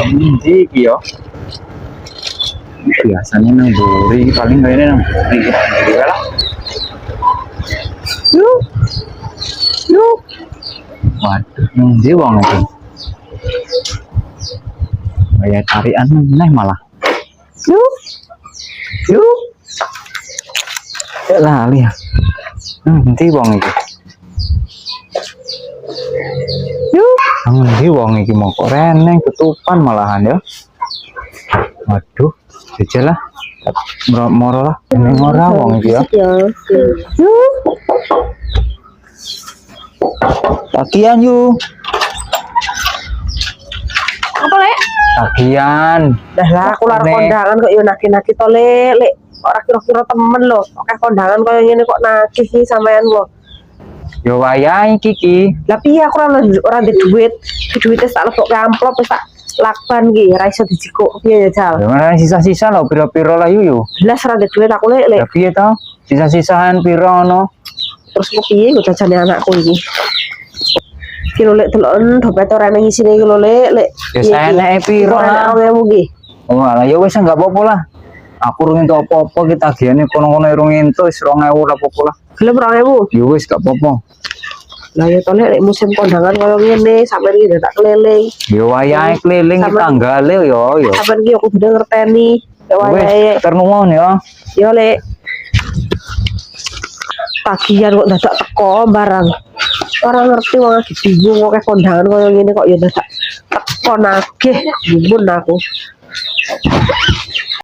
Ini iki yo. Biasanya nang buri paling kayaknya nang buri gitu lah. Yuk. Yuk. Waduh, nang ndi wong iki? Kayak tarian neh malah. Yuk. Yuk. Lah lihat. Ndi wong iki? Yuk. Ndi wong iki mau kok reneng ketupan malahan ya. Waduh, jejelah. Moro lah, ini ora wong iki ya. Yuk. Tagihan yuk. Apa lek? Tagihan. Dah lah aku lar kondangan kok yo naki-naki to lek. Ora kira-kira temen lho. Oke kondangan koyo ngene kok nagih iki sampean lho. Yo wayahe Kiki. Lah piye aku ora ndek duit. Duite tak lebokke amplop wis tak lakban ki ora iso dijikuk. Piye ya Jal? Ya mana sisa-sisa lho piro-piro lah yuk. Belas ora ndek duit aku lek. Ya piye to? Sisa-sisahan piro ono? Terus kok piye go jajane anakku iki? Kilo lek delon dompet ora nang isine kilo lek. Ya saeneke piro lah. 2000 ki. Oh alah ya wis enggak apa-apa lah. Aku urung entuk apa-apa ki tagihane kono-kono urung entuk wis 2000 lah apa-apa lah. Gelem 2000. Ya wis gak apa-apa. Lah ya to lek musim kondangan koyo ngene sampeyan iki tak keliling. Ya wayahe keliling ki tanggale yo. Sampeyan iki aku kudu ngerteni. Ya wayahe. Wis ternuwun ya. Yo lek. Tagihan kok dadak teko barang. Ora ngerti wong lagi bingung kok kondangan koyo ngene kok ya dadak teko nagih. Nyuwun aku.